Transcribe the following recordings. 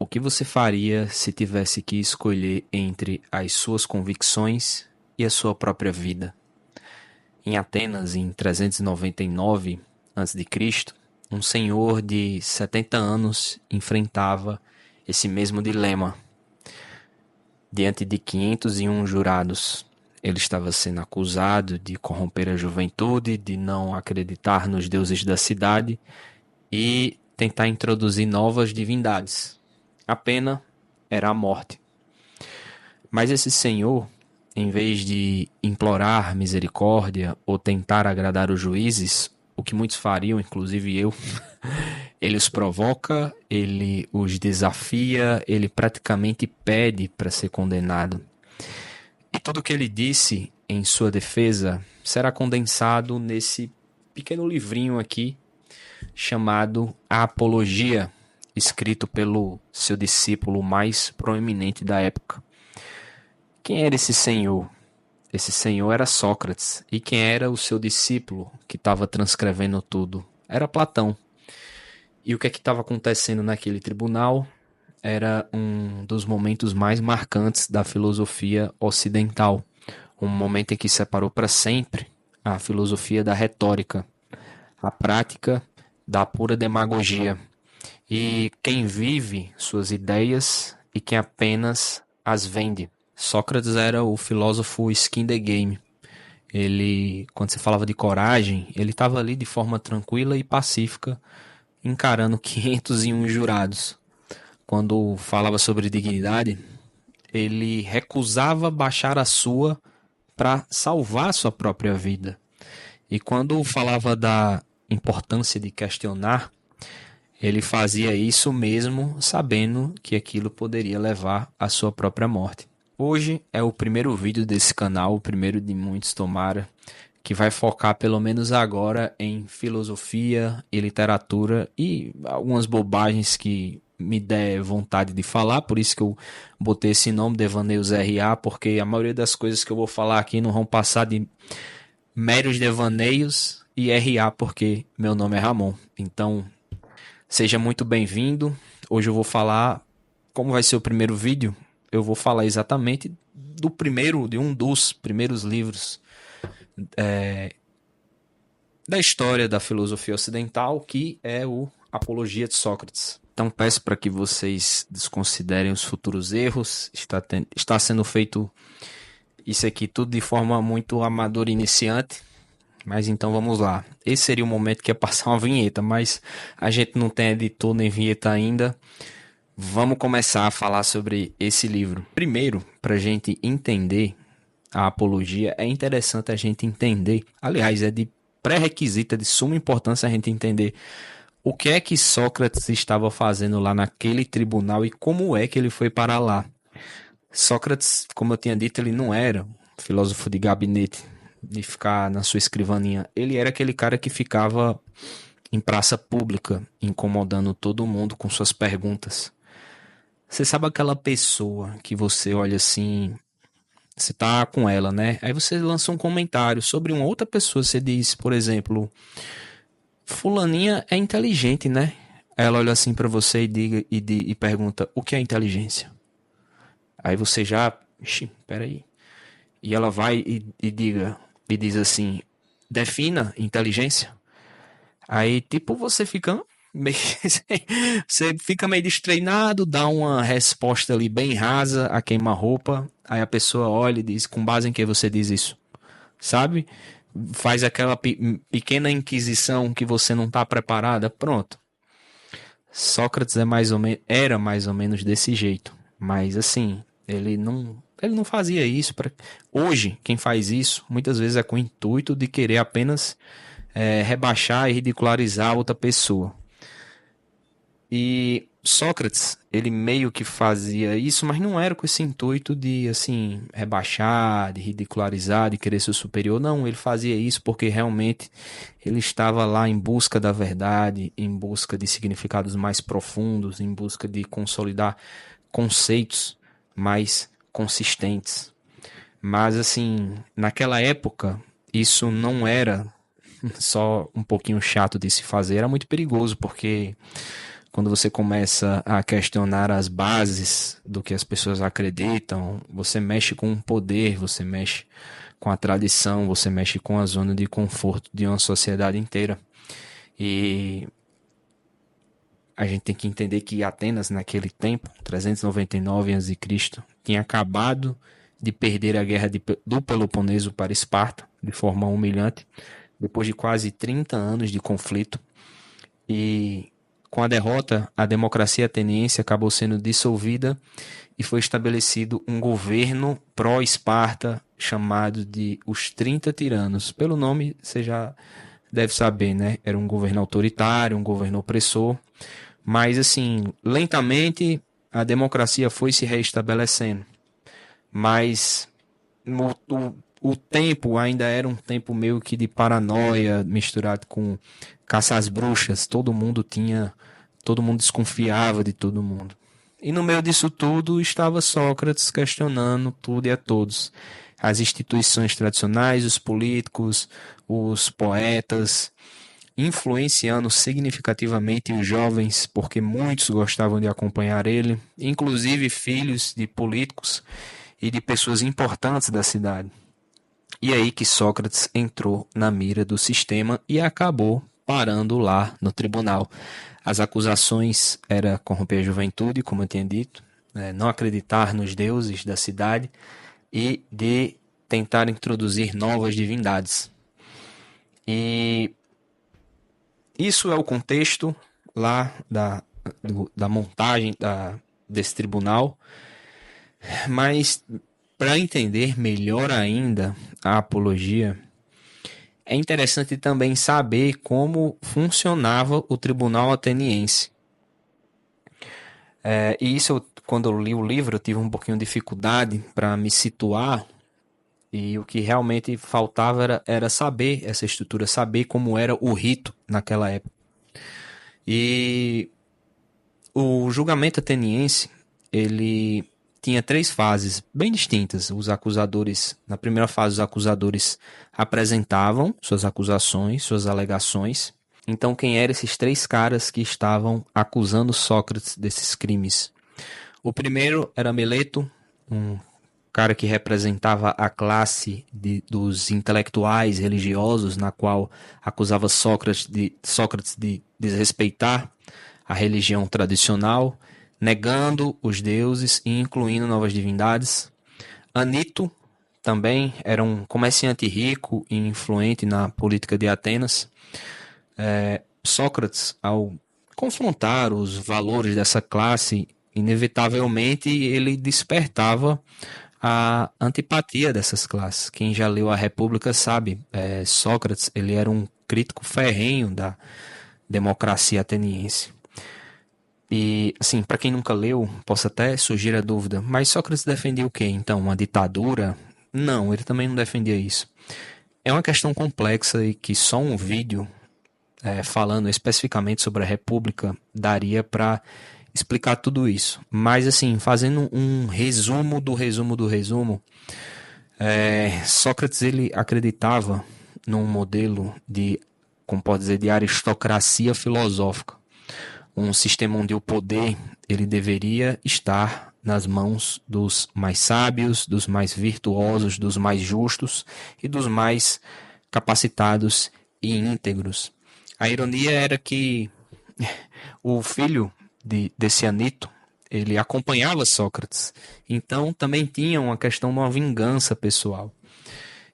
O que você faria se tivesse que escolher entre as suas convicções e a sua própria vida? Em Atenas, em 399 a.C., um senhor de 70 anos enfrentava esse mesmo dilema. Diante de 501 jurados, ele estava sendo acusado de corromper a juventude, de não acreditar nos deuses da cidade e tentar introduzir novas divindades. A pena era a morte. Mas esse senhor, em vez de implorar misericórdia ou tentar agradar os juízes, o que muitos fariam, inclusive eu, ele os provoca, ele os desafia, ele praticamente pede para ser condenado. E tudo o que ele disse em sua defesa será condensado nesse pequeno livrinho aqui, chamado A Apologia, escrito pelo seu discípulo mais proeminente da época. Quem era esse senhor? Esse senhor era Sócrates. E quem era o seu discípulo que estava transcrevendo tudo? Era Platão. E o que é que estava acontecendo naquele tribunal? Era um dos momentos mais marcantes da filosofia ocidental. Um momento em que separou para sempre a filosofia da retórica, a prática da pura demagogia. E quem vive suas ideias e quem apenas as vende. Sócrates era o filósofo skin the game. Ele, quando se falava de coragem, ele estava ali de forma tranquila e pacífica, encarando 501 jurados. Quando falava sobre dignidade, ele recusava baixar a sua para salvar sua própria vida. E quando falava da importância de questionar, ele fazia isso mesmo sabendo que aquilo poderia levar à sua própria morte. Hoje é o primeiro vídeo desse canal, o primeiro de muitos tomara, que vai focar pelo menos agora em filosofia e literatura e algumas bobagens que me der vontade de falar, por isso que eu botei esse nome, Devaneios RA, porque a maioria das coisas que eu vou falar aqui não vão passar de meros devaneios e RA, porque meu nome é Ramon. Então, seja muito bem-vindo. Hoje eu vou falar, como vai ser o primeiro vídeo, eu vou falar exatamente de um dos primeiros livros da história da filosofia ocidental, que é o Apologia de Sócrates. Então peço para que vocês desconsiderem os futuros erros. Está sendo feito isso aqui tudo de forma muito amadora e iniciante. Mas então vamos lá. Esse seria o momento que ia passar uma vinheta, mas a gente não tem editor nem vinheta ainda. Vamos começar a falar sobre esse livro. Primeiro, para a gente entender a apologia, é interessante a gente entender, aliás, é de pré-requisito, é de suma importância a gente entender o que é que Sócrates estava fazendo lá naquele tribunal e como é que ele foi para lá. Sócrates, como eu tinha dito, ele não era um filósofo de gabinete, de ficar na sua escrivaninha. Ele era aquele cara que ficava em praça pública, incomodando todo mundo com suas perguntas. Você sabe aquela pessoa que você olha assim, você tá com ela, né? Aí você lança um comentário sobre uma outra pessoa, você diz, por exemplo, fulaninha é inteligente, né? Aí ela olha assim pra você e pergunta, o que é inteligência? Aí você já, peraí. E ela vai e diz assim, defina inteligência. Aí, tipo, você fica meio, você fica meio destreinado, dá uma resposta ali bem rasa, a queima-roupa. Aí a pessoa olha e diz, com base em que você diz isso? Sabe? Faz aquela pequena inquisição que você não está preparada. Pronto. Sócrates era mais ou menos desse jeito. Mas assim, ele não fazia isso. Hoje, quem faz isso, muitas vezes é com o intuito de querer apenas rebaixar e ridicularizar outra pessoa. E Sócrates, ele meio que fazia isso, mas não era com esse intuito de, assim, rebaixar, de ridicularizar, de querer ser superior. Não, ele fazia isso porque realmente ele estava lá em busca da verdade, em busca de significados mais profundos, em busca de consolidar conceitos mais consistentes. Mas, assim, naquela época, isso não era só um pouquinho chato de se fazer, era muito perigoso, porque quando você começa a questionar as bases do que as pessoas acreditam, você mexe com o poder, você mexe com a tradição, você mexe com a zona de conforto de uma sociedade inteira. E a gente tem que entender que Atenas, naquele tempo, 399 a.C., tinha acabado de perder a guerra do Peloponeso para Esparta, de forma humilhante, depois de quase 30 anos de conflito. E com a derrota, a democracia ateniense acabou sendo dissolvida e foi estabelecido um governo pró-Esparta chamado de os 30 Tiranos. Pelo nome, você já deve saber, né? Era um governo autoritário, um governo opressor. Mas, assim, lentamente a democracia foi se reestabelecendo. Mas o tempo ainda era um tempo meio que de paranoia, misturado com caça às bruxas. Todo mundo desconfiava de todo mundo. E no meio disso tudo estava Sócrates questionando tudo e a todos. As instituições tradicionais, os políticos, os poetas, influenciando significativamente os jovens, porque muitos gostavam de acompanhar ele, inclusive filhos de políticos e de pessoas importantes da cidade. E aí que Sócrates entrou na mira do sistema e acabou parando lá no tribunal. As acusações eram corromper a juventude, como eu tinha dito, não acreditar nos deuses da cidade e de tentar introduzir novas divindades. E isso é o contexto lá da montagem desse tribunal. Mas para entender melhor ainda a apologia, é interessante também saber como funcionava o tribunal ateniense. E isso, quando eu li o livro, eu tive um pouquinho de dificuldade para me situar. E o que realmente faltava era saber essa estrutura, saber como era o rito naquela época. E o julgamento ateniense, ele tinha 3 fases bem distintas. Os acusadores, na primeira fase, os acusadores apresentavam suas acusações, suas alegações. Então, quem eram esses 3 caras que estavam acusando Sócrates desses crimes? O primeiro era Meleto, um cara que representava a classe dos intelectuais religiosos, na qual acusava Sócrates de desrespeitar a religião tradicional, negando os deuses e incluindo novas divindades. Anito também era um comerciante rico e influente na política de Atenas. Sócrates, ao confrontar os valores dessa classe, inevitavelmente ele despertava a antipatia dessas classes. Quem já leu a República sabe, Sócrates ele era um crítico ferrenho da democracia ateniense. E, assim, para quem nunca leu, posso até surgir a dúvida, mas Sócrates defendia o quê? Então, uma ditadura? Não, ele também não defendia isso. É uma questão complexa e que só um vídeo falando especificamente sobre a República daria para explicar tudo isso. Mas, assim, fazendo um resumo do resumo do resumo, Sócrates ele acreditava num modelo de, como pode dizer, de aristocracia filosófica. Um sistema onde o poder ele deveria estar nas mãos dos mais sábios, dos mais virtuosos, dos mais justos e dos mais capacitados e íntegros. A ironia era que o filho desse Anito, ele acompanhava Sócrates, então também tinha uma questão de uma vingança pessoal.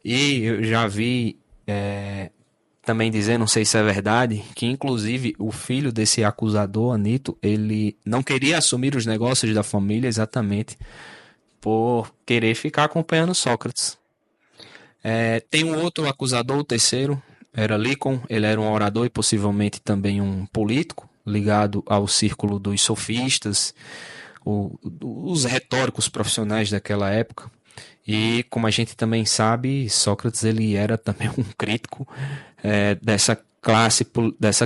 E eu já vi também dizer, não sei se é verdade, que inclusive o filho desse acusador, Anito, ele não queria assumir os negócios da família exatamente por querer ficar acompanhando Sócrates. Tem um outro acusador, o terceiro, era Licon, ele era um orador e possivelmente também um político, ligado ao círculo dos sofistas, os retóricos profissionais daquela época. E como a gente também sabe, Sócrates ele era também um crítico dessa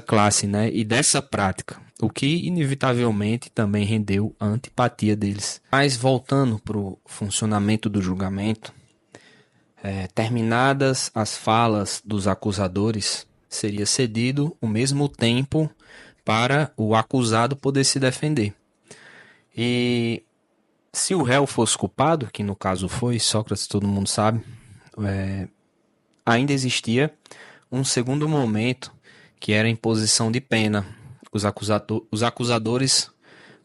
classe, né, e dessa prática, o que inevitavelmente também rendeu a antipatia deles. Mas voltando para o funcionamento do julgamento, terminadas as falas dos acusadores, seria cedido o mesmo tempo para o acusado poder se defender. E se o réu fosse culpado, que no caso foi Sócrates, todo mundo sabe, ainda existia um segundo momento, que era a imposição de pena. Os acusadores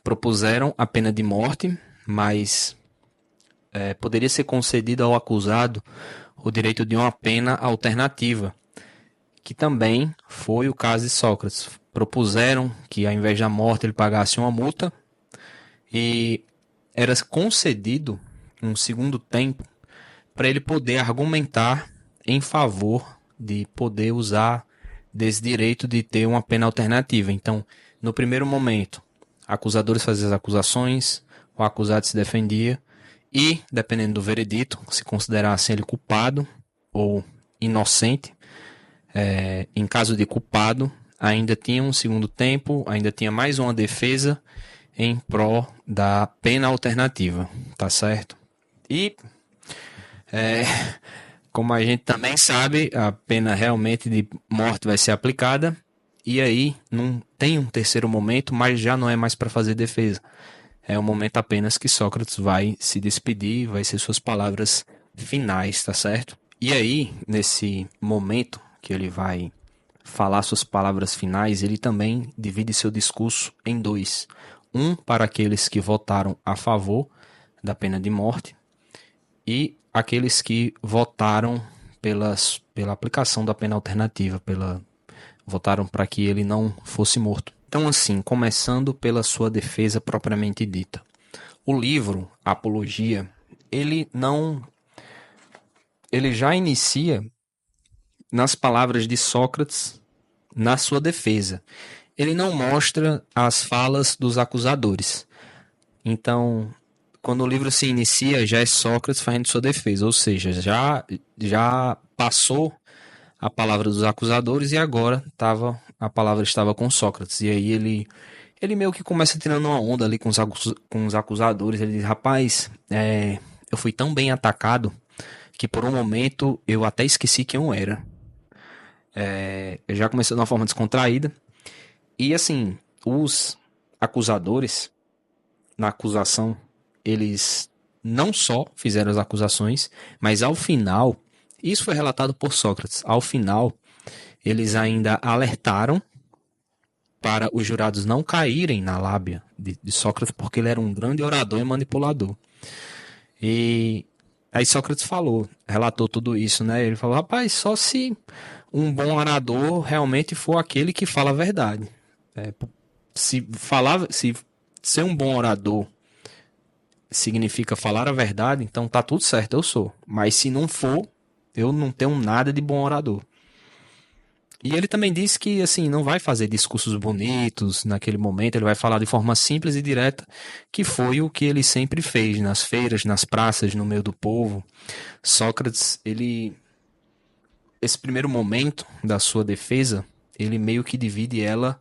propuseram a pena de morte, mas poderia ser concedido ao acusado o direito de uma pena alternativa, que também foi o caso de Sócrates. Propuseram que, ao invés da morte, ele pagasse uma multa e era concedido um segundo tempo para ele poder argumentar em favor de poder usar desse direito de ter uma pena alternativa. Então, no primeiro momento, acusadores faziam as acusações, o acusado se defendia e, dependendo do veredito, se considerasse ele culpado ou inocente, em caso de culpado, ainda tinha um segundo tempo, ainda tinha mais uma defesa em prol da pena alternativa, tá certo? E, como a gente também sabe, a pena realmente de morte vai ser aplicada, e aí não tem um terceiro momento, mas já não é mais para fazer defesa. É um momento apenas que Sócrates vai se despedir, vai ser suas palavras finais, tá certo? E aí, nesse momento que ele vai falar suas palavras finais, ele também divide seu discurso em dois. Um para aqueles que votaram a favor da pena de morte e aqueles que votaram pela aplicação da pena alternativa, votaram para que ele não fosse morto. Então, assim, começando pela sua defesa propriamente dita. O livro, a Apologia, ele já inicia nas palavras de Sócrates na sua defesa. Ele não mostra as falas dos acusadores. Então, quando o livro se inicia, já é Sócrates fazendo sua defesa, ou seja, já passou a palavra dos acusadores e agora a palavra estava com Sócrates. E aí ele meio que começa tirando uma onda ali com os acusadores. Ele diz, rapaz, eu fui tão bem atacado que por um momento eu até esqueci quem eu era. Eu já comecei de uma forma descontraída. E assim, os acusadores, na acusação, eles não só fizeram as acusações, mas ao final, isso foi relatado por Sócrates, ao final, eles ainda alertaram para os jurados não caírem na lábia de Sócrates, porque ele era um grande orador e manipulador. E aí Sócrates relatou tudo isso, né? Ele falou, rapaz, só se um bom orador realmente for aquele que fala a verdade. Se ser um bom orador significa falar a verdade, então tá tudo certo, eu sou. Mas se não for, eu não tenho nada de bom orador. E ele também disse que assim não vai fazer discursos bonitos naquele momento, ele vai falar de forma simples e direta, que foi o que ele sempre fez nas feiras, nas praças, no meio do povo. Sócrates, esse primeiro momento da sua defesa, ele meio que divide ela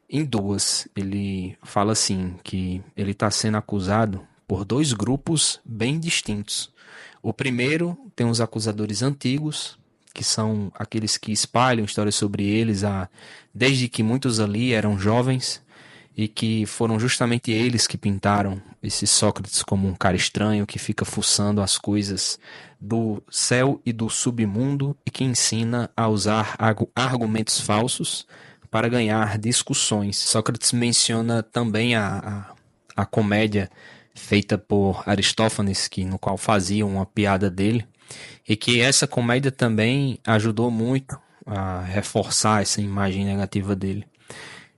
em duas. Ele fala assim, que ele está sendo acusado por dois grupos bem distintos. O primeiro tem os acusadores antigos, que são aqueles que espalham histórias sobre eles desde que muitos ali eram jovens e que foram justamente eles que pintaram esse Sócrates como um cara estranho que fica fuçando as coisas do céu e do submundo e que ensina a usar argumentos falsos para ganhar discussões. Sócrates menciona também a comédia feita por Aristófanes, no qual fazia uma piada dele, e que essa comédia também ajudou muito a reforçar essa imagem negativa dele.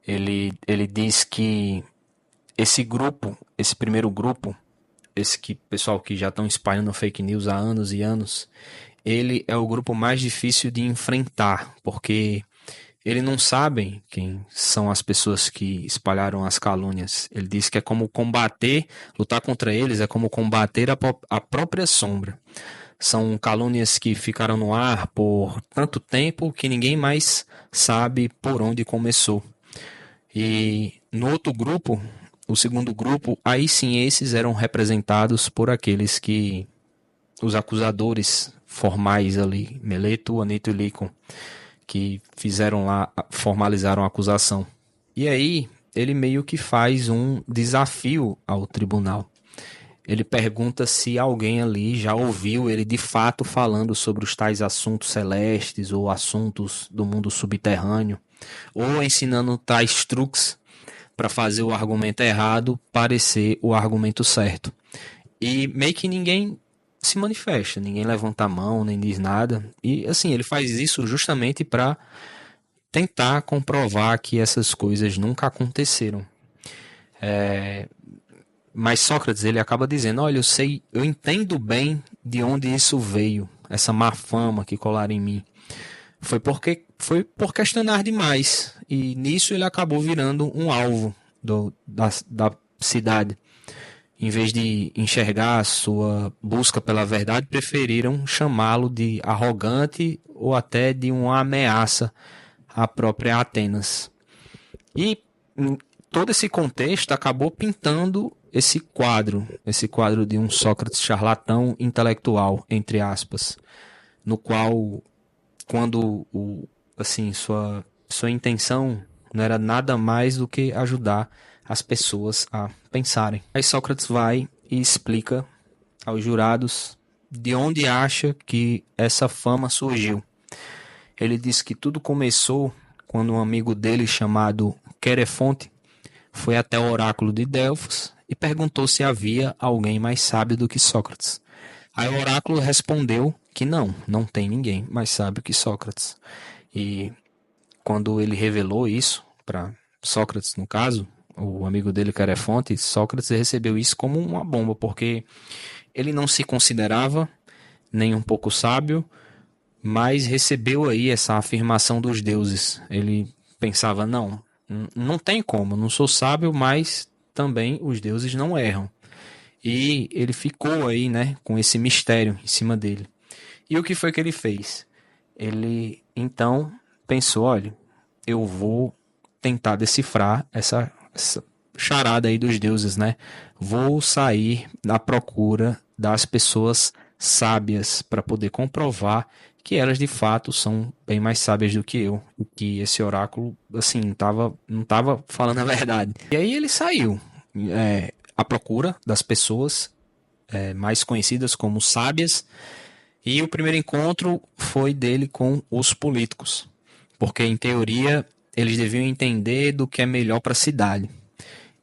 Ele diz que esse primeiro grupo, pessoal que já estão espalhando fake news há anos e anos, ele é o grupo mais difícil de enfrentar, porque eles não sabem quem são as pessoas que espalharam as calúnias. Ele diz que é como lutar contra eles é como combater a própria sombra. São calúnias que ficaram no ar por tanto tempo que ninguém mais sabe por onde começou. E no outro grupo, o segundo grupo, aí sim esses eram representados por aqueles que os acusadores formais ali, Meleto, Anito e Licon, que fizeram lá, formalizaram a acusação. E aí ele meio que faz um desafio ao tribunal. Ele pergunta se alguém ali já ouviu ele de fato falando sobre os tais assuntos celestes ou assuntos do mundo subterrâneo, ou ensinando tais truques para fazer o argumento errado parecer o argumento certo. E meio que ninguém se manifesta, ninguém levanta a mão, nem diz nada. E assim, ele faz isso justamente para tentar comprovar que essas coisas nunca aconteceram. Mas Sócrates, ele acaba dizendo: olha, eu entendo bem de onde isso veio, essa má fama que colaram em mim. Foi por questionar demais. E nisso ele acabou virando um alvo da cidade. Em vez de enxergar a sua busca pela verdade, preferiram chamá-lo de arrogante ou até de uma ameaça à própria Atenas. E todo esse contexto acabou pintando esse quadro de um Sócrates charlatão intelectual, entre aspas, no qual, quando assim, sua intenção não era nada mais do que ajudar as pessoas a pensarem. Aí Sócrates vai e explica aos jurados de onde acha que essa fama surgiu. Ele diz que tudo começou quando um amigo dele chamado Querefonte foi até o oráculo de Delfos e perguntou se havia alguém mais sábio do que Sócrates. Aí o oráculo respondeu que não tem ninguém mais sábio que Sócrates. E quando ele revelou isso para Sócrates, no caso, o amigo dele, Querefonte, Sócrates recebeu isso como uma bomba, porque ele não se considerava nem um pouco sábio, mas recebeu aí essa afirmação dos deuses. Ele pensava, não tem como, não sou sábio, mas também os deuses não erram. E ele ficou aí, né, com esse mistério em cima dele. E o que foi que ele fez? Ele então pensou, olha, eu vou tentar decifrar essa charada aí dos deuses, né? Vou sair à procura das pessoas sábias para poder comprovar que elas de fato são bem mais sábias do que eu, o que esse oráculo assim não tava falando a verdade. E aí ele saiu à procura das pessoas mais conhecidas como sábias, e o primeiro encontro foi dele com os políticos, porque em teoria eles deviam entender do que é melhor para a cidade.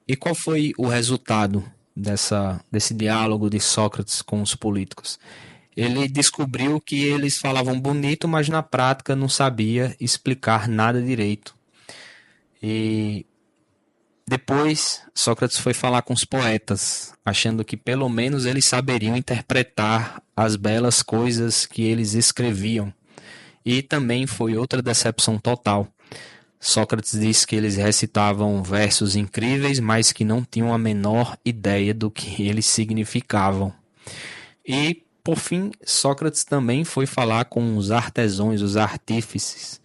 E qual foi o resultado desse diálogo de Sócrates com os políticos? Ele descobriu que eles falavam bonito, mas na prática não sabia explicar nada direito. E depois Sócrates foi falar com os poetas, achando que pelo menos eles saberiam interpretar as belas coisas que eles escreviam. E também foi outra decepção total. Sócrates disse que eles recitavam versos incríveis, mas que não tinham a menor ideia do que eles significavam. E, por fim, Sócrates também foi falar com os artesãos, os artífices,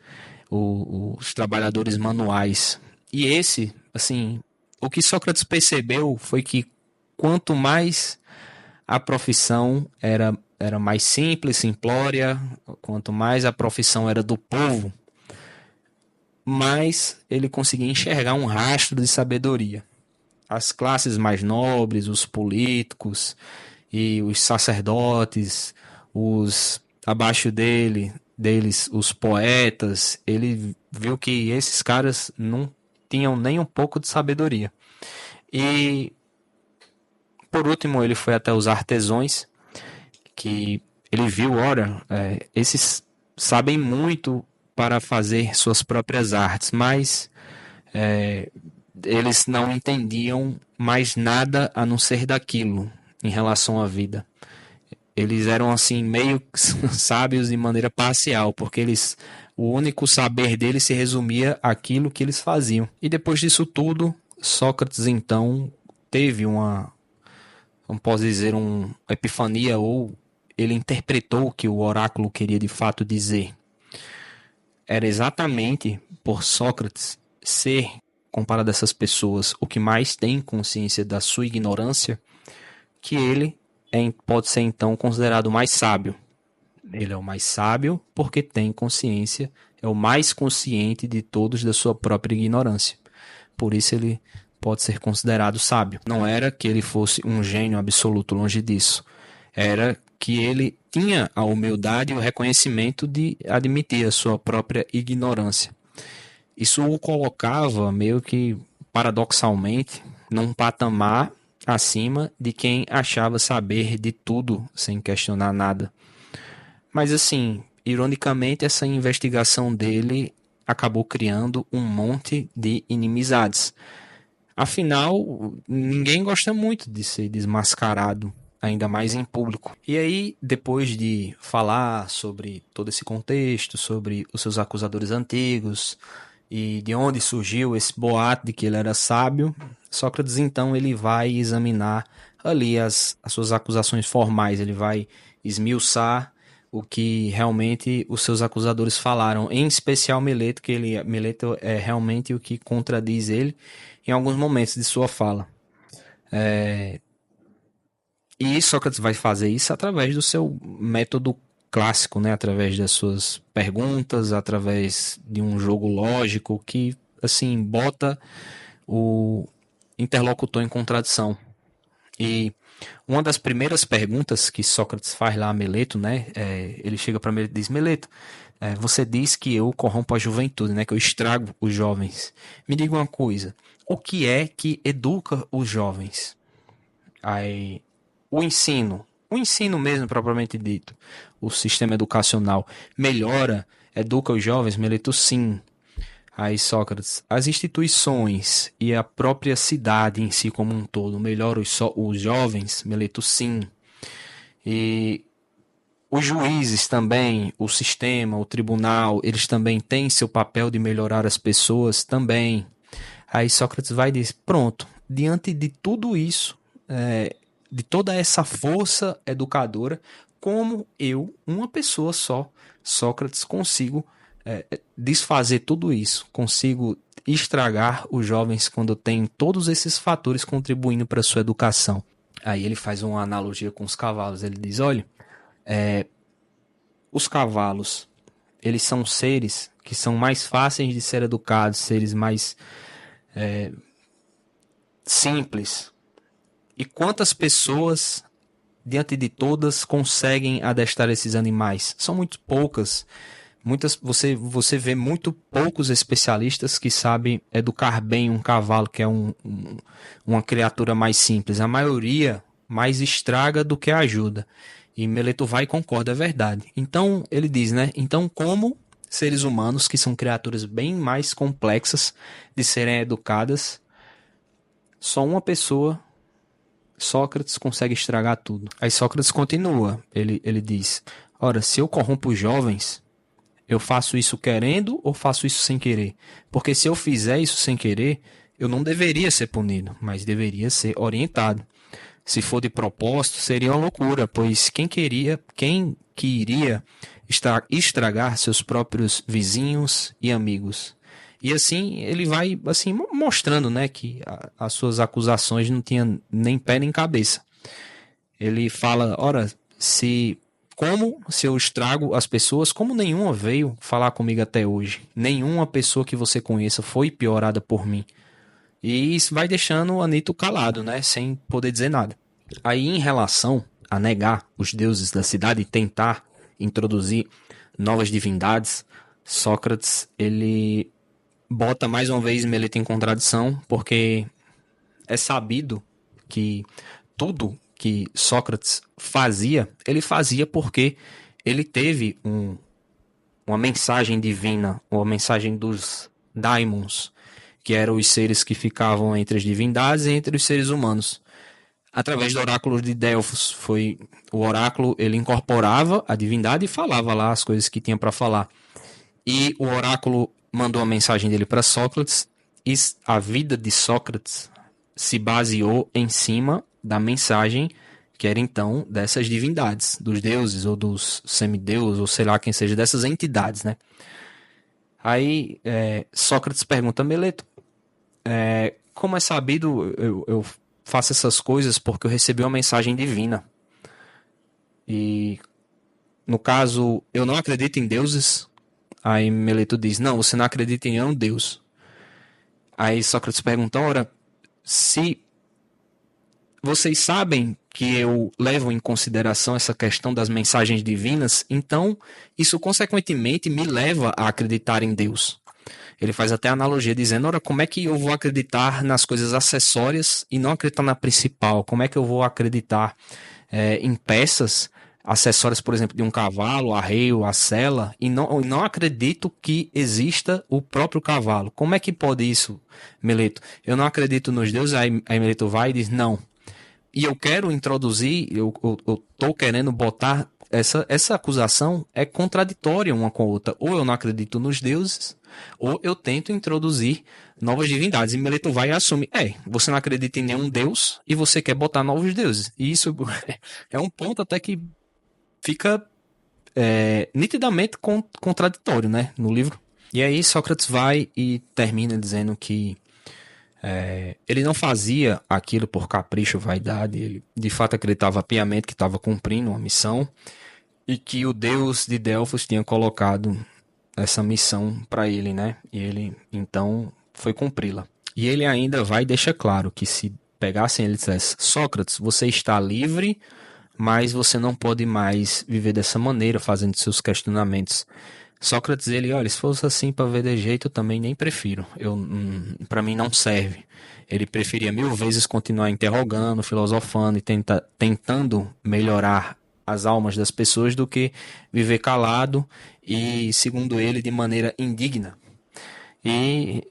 os trabalhadores manuais. E o que Sócrates percebeu foi que quanto mais a profissão era mais simples, simplória, quanto mais a profissão era do povo, mais ele conseguia enxergar um rastro de sabedoria. As classes mais nobres, os políticos e os sacerdotes, os abaixo deles, os poetas, ele viu que esses caras não tinham nem um pouco de sabedoria. E por último ele foi até os artesãos, que ele viu, olha, esses sabem muito para fazer suas próprias artes, mas eles não entendiam mais nada a não ser daquilo em relação à vida. Eles eram assim meio sábios de maneira parcial, porque o único saber deles se resumia àquilo que eles faziam. E depois disso tudo, Sócrates então teve como posso dizer, uma epifania, ou ele interpretou o que o oráculo queria de fato dizer. Era exatamente por Sócrates ser, comparado a essas pessoas, o que mais tem consciência da sua ignorância, que ele pode ser então considerado o mais sábio. Ele é o mais sábio porque tem consciência, é o mais consciente de todos da sua própria ignorância. por isso ele pode ser considerado sábio. Não era que ele fosse um gênio absoluto, longe disso. Era que ele tinha a humildade e o reconhecimento de admitir a sua própria ignorância. Isso o colocava meio que paradoxalmente num patamar acima de quem achava saber de tudo sem questionar nada. Mas assim, ironicamente, essa investigação dele acabou criando um monte de inimizades. Afinal, ninguém gosta muito de ser desmascarado, ainda mais em público. E aí, depois de falar sobre todo esse contexto, sobre os seus acusadores antigos e de onde surgiu esse boato de que ele era sábio, Sócrates então ele vai examinar ali as suas acusações formais, ele vai esmiuçar o que realmente os seus acusadores falaram, em especial Meleto, que Meleto é realmente o que contradiz ele em alguns momentos de sua fala. E Sócrates vai fazer isso através do seu método clássico, né? Através das suas perguntas, através de um jogo lógico que, assim, bota o interlocutor em contradição. E uma das primeiras perguntas que Sócrates faz lá a Meleto, né? Ele chega para Meleto e diz: Meleto, você diz que eu corrompo a juventude, né? Que eu estrago os jovens. Me diga uma coisa: o que é que educa os jovens? Aí, o ensino mesmo propriamente dito, o sistema educacional melhora, educa os jovens? Meleto, sim. Aí Sócrates, as instituições e a própria cidade em si como um todo melhoram os jovens? Meleto, sim. E os juízes também, o sistema, o tribunal, eles também têm seu papel de melhorar as pessoas também. Aí Sócrates vai e diz, pronto, diante de tudo isso, de toda essa força educadora, como eu, uma pessoa só, Sócrates, consigo desfazer tudo isso, consigo estragar os jovens quando tem todos esses fatores contribuindo para a sua educação. Aí ele faz uma analogia com os cavalos, ele diz, olha, os cavalos, eles são seres que são mais fáceis de ser educados, seres mais simples. E quantas pessoas, diante de todas, conseguem adestrar esses animais? São muito poucas. Você vê muito poucos especialistas que sabem educar bem um cavalo, que é uma criatura mais simples. A maioria mais estraga do que ajuda. E Meleto vai e concorda, é verdade. Então, ele diz, né? Então, como seres humanos, que são criaturas bem mais complexas de serem educadas, só uma pessoa, Sócrates, consegue estragar tudo. Aí Sócrates continua, ele diz, ora, se eu corrompo os jovens, eu faço isso querendo ou faço isso sem querer? Porque se eu fizer isso sem querer, eu não deveria ser punido, mas deveria ser orientado. Se for de propósito, seria uma loucura, pois quem que iria estragar seus próprios vizinhos e amigos? E assim ele vai assim mostrando, né, que as suas acusações não tinham nem pé nem cabeça. Ele fala, ora, se eu estrago as pessoas, como nenhuma veio falar comigo até hoje. Nenhuma pessoa que você conheça foi piorada por mim. E isso vai deixando o Anito calado, né? Sem poder dizer nada. Aí, em relação a negar os deuses da cidade e tentar introduzir novas divindades, Sócrates, ele bota mais uma vez Meleto em contradição, porque é sabido que tudo que Sócrates fazia, ele fazia porque ele teve uma mensagem divina, uma mensagem dos daimons, que eram os seres que ficavam entre as divindades e entre os seres humanos. Através do oráculo de Delfos, foi o oráculo, ele incorporava a divindade e falava lá as coisas que tinha para falar. E o oráculo mandou a mensagem dele para Sócrates, e a vida de Sócrates se baseou em cima da mensagem que era então dessas divindades, dos deuses ou dos semideuses, ou sei lá quem seja, dessas entidades, né? Aí Sócrates pergunta, Meleto, como é sabido, eu faço essas coisas porque eu recebi uma mensagem divina. E, no caso, eu não acredito em deuses. Aí Meleto diz, não, você não acredita em nenhum deus. Aí Sócrates pergunta, ora, se vocês sabem que eu levo em consideração essa questão das mensagens divinas, então isso consequentemente me leva a acreditar em Deus. Ele faz até analogia dizendo, ora, como é que eu vou acreditar nas coisas acessórias e não acreditar na principal? Como é que eu vou acreditar em peças acessórias, por exemplo, de um cavalo, arreio, a sela, e não acredito que exista o próprio cavalo? Como é que pode isso, Meleto? Eu não acredito nos deuses, aí Meleto vai e diz, não. E eu quero introduzir, eu tô querendo botar essa acusação é contraditória uma com a outra. Ou eu não acredito nos deuses, ou eu tento introduzir novas divindades. E Meleto vai e assume, você não acredita em nenhum deus e você quer botar novos deuses. E isso é um ponto até que fica nitidamente contraditório, né, no livro. E aí Sócrates vai e termina dizendo que ele não fazia aquilo por capricho, vaidade, ele de fato acreditava piamente que estava cumprindo uma missão e que o deus de Delfos tinha colocado essa missão para ele, né? E ele então foi cumpri-la. E ele ainda vai e deixa claro que se pegassem ele e dissesse, Sócrates, você está livre, mas você não pode mais viver dessa maneira, fazendo seus questionamentos. Sócrates, ele, olha, se fosse assim para ver de jeito, eu também nem prefiro. Para mim não serve. Ele preferia 1000 vezes continuar interrogando, filosofando e tentando melhorar as almas das pessoas do que viver calado e, segundo ele, de maneira indigna. E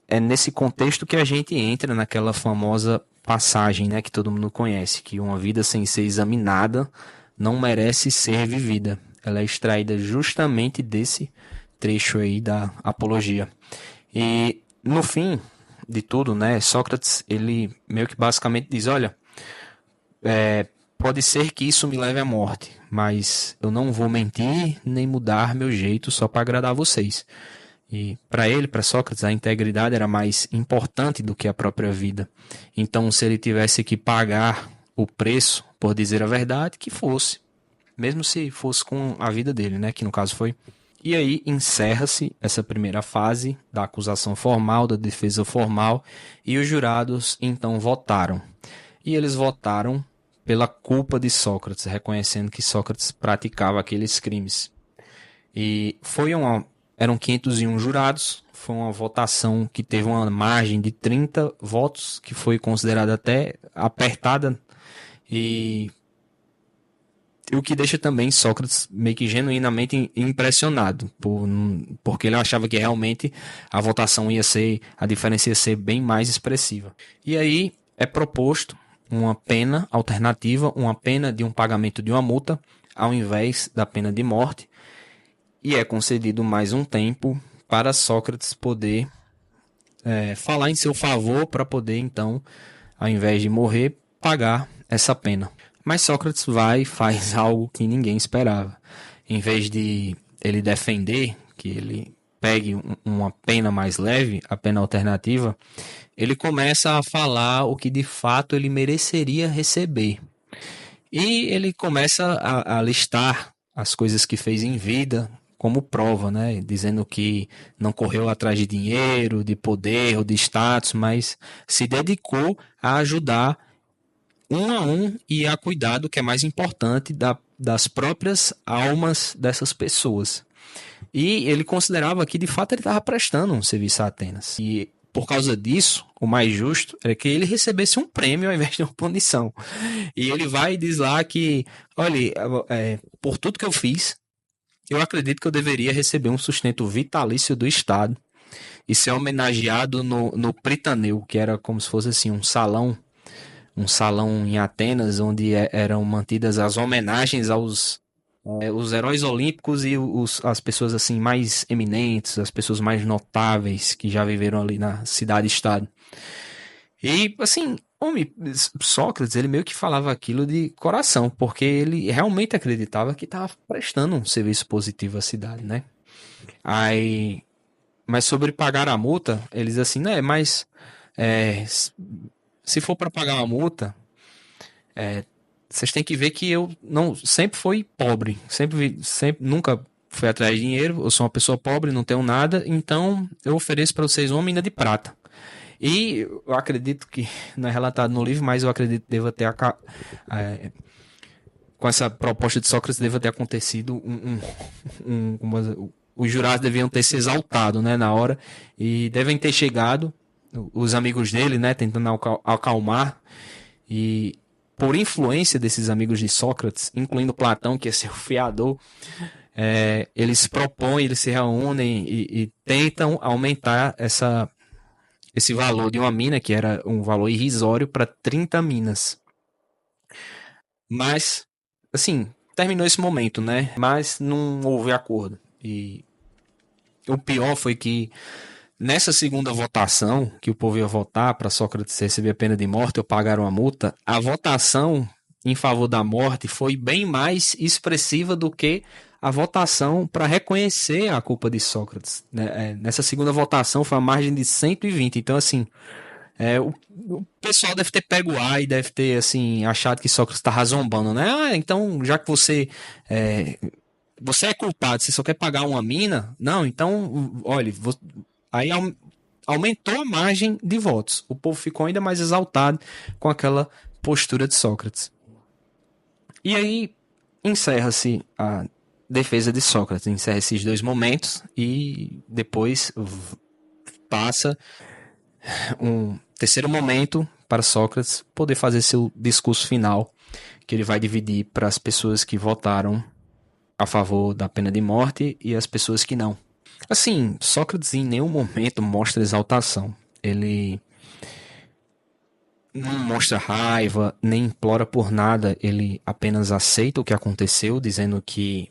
é nesse contexto que a gente entra naquela famosa passagem, né, que todo mundo conhece, que uma vida sem ser examinada não merece ser vivida. Ela é extraída justamente desse trecho aí da Apologia. E no fim de tudo, né, Sócrates, ele meio que basicamente diz, olha, pode ser que isso me leve à morte, mas eu não vou mentir nem mudar meu jeito só para agradar vocês. E para ele, para Sócrates, a integridade era mais importante do que a própria vida. Então, se ele tivesse que pagar o preço por dizer a verdade, que fosse. Mesmo se fosse com a vida dele, né? Que no caso foi. E aí encerra-se essa primeira fase da acusação formal, da defesa formal, e os jurados então votaram. E eles votaram pela culpa de Sócrates, reconhecendo que Sócrates praticava aqueles crimes. E eram 501 jurados, foi uma votação que teve uma margem de 30 votos, que foi considerada até apertada, e o que deixa também Sócrates meio que genuinamente impressionado, porque ele achava que realmente a votação a diferença ia ser bem mais expressiva. E aí é proposto uma pena alternativa, uma pena de um pagamento de uma multa, ao invés da pena de morte, e é concedido mais um tempo para Sócrates poder falar em seu favor, para poder então, ao invés de morrer, pagar essa pena. Mas Sócrates vai e faz algo que ninguém esperava. Em vez de ele defender que ele pegue uma pena mais leve, a pena alternativa, ele começa a falar o que de fato ele mereceria receber. E ele começa a listar as coisas que fez em vida como prova, né? Dizendo que não correu atrás de dinheiro, de poder ou de status, mas se dedicou a ajudar um a um e a cuidar do que é mais importante das próprias almas dessas pessoas. E ele considerava que de fato ele estava prestando um serviço a Atenas. E por causa disso, o mais justo era que ele recebesse um prêmio ao invés de uma punição. E ele vai e diz lá que, olha, por tudo que eu fiz, eu acredito que eu deveria receber um sustento vitalício do Estado e ser homenageado no Pritaneu, que era como se fosse assim um salão em Atenas, onde eram mantidas as homenagens aos os heróis olímpicos e as pessoas assim mais eminentes, as pessoas mais notáveis que já viveram ali na cidade-estado. E assim, Sócrates, ele meio que falava aquilo de coração, porque ele realmente acreditava que estava prestando um serviço positivo à cidade, né? Aí, mas sobre pagar a multa, eles assim, né? Mas se for para pagar uma multa, vocês têm que ver que eu não sempre fui pobre, sempre nunca fui atrás de dinheiro, eu sou uma pessoa pobre, não tenho nada, então eu ofereço para vocês uma mina de prata. E eu acredito que, não é relatado no livro, mas eu acredito que deva ter com essa proposta de Sócrates deva ter acontecido os jurados deviam ter se exaltado, né, na hora, e devem ter chegado os amigos dele, né, tentando acalmar, e por influência desses amigos de Sócrates, incluindo Platão, que é seu fiador, eles propõem, eles se reúnem e tentam aumentar esse valor de uma mina, que era um valor irrisório, para 30 minas. Mas, assim, terminou esse momento, né? Mas não houve acordo. E o pior foi que nessa segunda votação, que o povo ia votar para Sócrates receber a pena de morte ou pagar uma multa, a votação em favor da morte foi bem mais expressiva do que a votação para reconhecer a culpa de Sócrates. Nessa segunda votação foi a margem de 120. Então, assim, o pessoal deve ter pego o ar e deve ter, assim, achado que Sócrates está zombando, né? Ah, então, já que você é culpado, você só quer pagar uma mina? Não, então, olha, aí aumentou a margem de votos. O povo ficou ainda mais exaltado com aquela postura de Sócrates. E aí encerra-se a defesa de Sócrates, encerra esses dois momentos e depois passa um terceiro momento para Sócrates poder fazer seu discurso final, que ele vai dividir para as pessoas que votaram a favor da pena de morte e as pessoas que não. Assim, Sócrates em nenhum momento mostra exaltação. Ele não mostra raiva, nem implora por nada. Ele apenas aceita o que aconteceu, dizendo que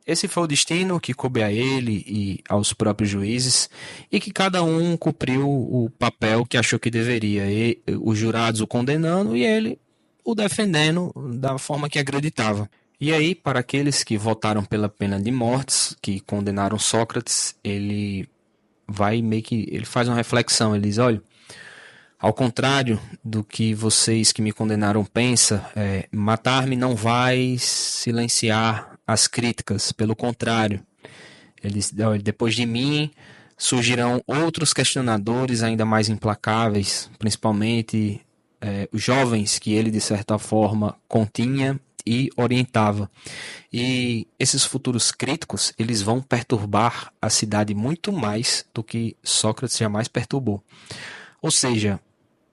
esse foi o destino que coube a ele e aos próprios juízes, e que cada um cumpriu o papel que achou que deveria. E os jurados o condenando e ele o defendendo da forma que acreditava. E aí, para aqueles que votaram pela pena de morte, que condenaram Sócrates, ele faz uma reflexão, ele diz, olha, ao contrário do que vocês que me condenaram pensam, matar-me não vai silenciar as críticas, pelo contrário, ele diz, olha, depois de mim surgirão outros questionadores ainda mais implacáveis, principalmente os jovens que ele de certa forma continha e orientava. E esses futuros críticos, eles vão perturbar a cidade muito mais do que Sócrates jamais perturbou. Ou seja,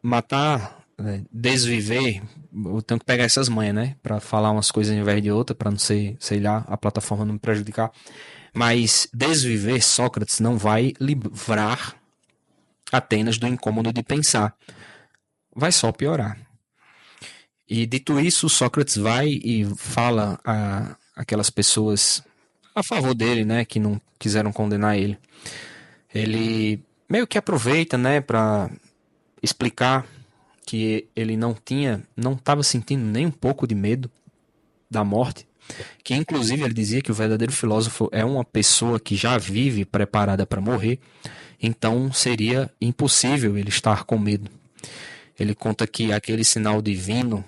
matar, desviver, eu tenho que pegar essas manhas, né, para falar umas coisas em vez de outra, para não ser, sei lá, a plataforma não me prejudicar. Mas desviver Sócrates não vai livrar Atenas do incômodo de pensar. Vai só piorar. E dito isso, Sócrates vai e fala a aquelas pessoas a favor dele, né, que não quiseram condenar ele. Ele meio que aproveita, né, para explicar que ele não estava sentindo nem um pouco de medo da morte, que inclusive ele dizia que o verdadeiro filósofo é uma pessoa que já vive preparada para morrer, então seria impossível ele estar com medo. Ele conta que aquele sinal divino,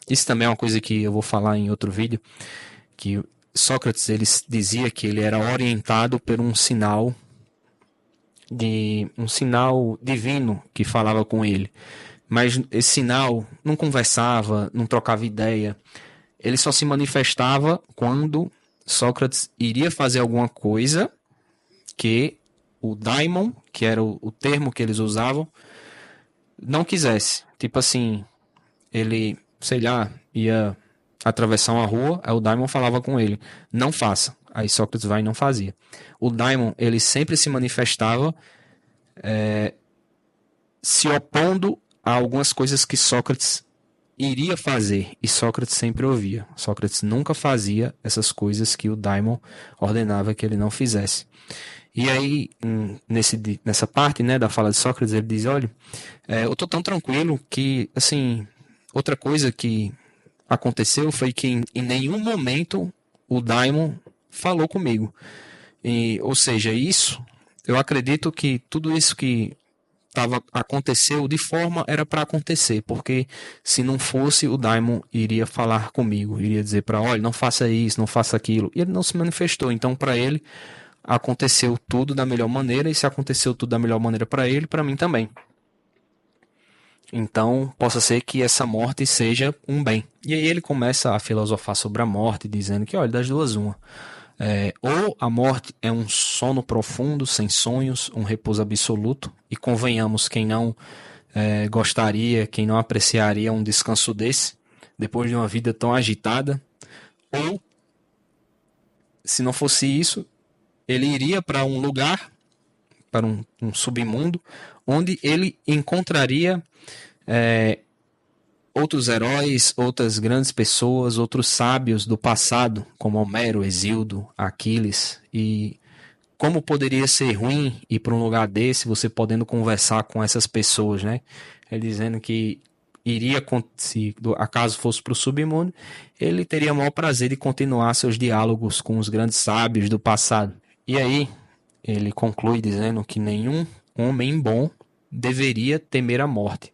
isso também é uma coisa que eu vou falar em outro vídeo, que Sócrates ele dizia que ele era orientado por um sinal divino que falava com ele, mas esse sinal não conversava, não trocava ideia, ele só se manifestava quando Sócrates iria fazer alguma coisa que o daimon, que era o termo que eles usavam, não quisesse. Tipo assim, ele, sei lá, ia atravessar uma rua, aí o daimon falava com ele, não faça. Aí Sócrates vai e não fazia. O daimon, ele sempre se manifestava se opondo a algumas coisas que Sócrates iria fazer, e Sócrates sempre ouvia. Sócrates nunca fazia essas coisas que o daimon ordenava que ele não fizesse. E aí, nessa parte, né, da fala de Sócrates, ele diz, olha, eu tô tão tranquilo que, assim, outra coisa que aconteceu foi que em nenhum momento o daimon falou comigo. Ou seja, eu acredito que tudo isso que aconteceu de forma era para acontecer, porque se não fosse, o daimon iria falar comigo, iria dizer para, olha, não faça isso, não faça aquilo, e ele não se manifestou. Então, para ele, aconteceu tudo da melhor maneira, e se aconteceu tudo da melhor maneira para ele, para mim também. Então, possa ser que essa morte seja um bem. E aí ele começa a filosofar sobre a morte, dizendo que, olha, das duas uma. Ou a morte é um sono profundo, sem sonhos, um repouso absoluto, e convenhamos, quem não gostaria, quem não apreciaria um descanso desse, depois de uma vida tão agitada. Ou, se não fosse isso, ele iria para um lugar, para um submundo, onde ele encontraria outros heróis, outras grandes pessoas, outros sábios do passado, como Homero, Hesíodo, Aquiles. E como poderia ser ruim ir para um lugar desse, você podendo conversar com essas pessoas, né? Ele dizendo que iria, se acaso fosse para o submundo, ele teria o maior prazer de continuar seus diálogos com os grandes sábios do passado. E aí, ele conclui dizendo que nenhum homem bom deveria temer a morte.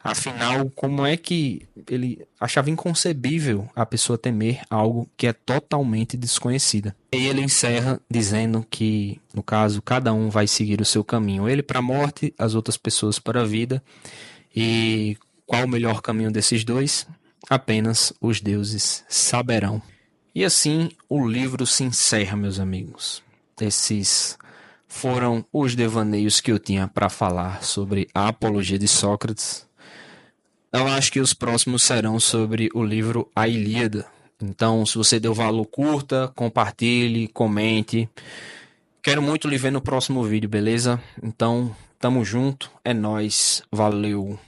Afinal, como é que ele achava inconcebível a pessoa temer algo que é totalmente desconhecida? E ele encerra dizendo que, no caso, cada um vai seguir o seu caminho. Ele para a morte, as outras pessoas para a vida. E qual o melhor caminho desses dois? Apenas os deuses saberão. E assim o livro se encerra, meus amigos. Esses foram os devaneios que eu tinha para falar sobre a apologia de Sócrates. Eu acho que os próximos serão sobre o livro A Ilíada. Então, se você deu valor, curta, compartilhe, comente. Quero muito lhe ver no próximo vídeo, beleza? Então, tamo junto, é nóis, valeu!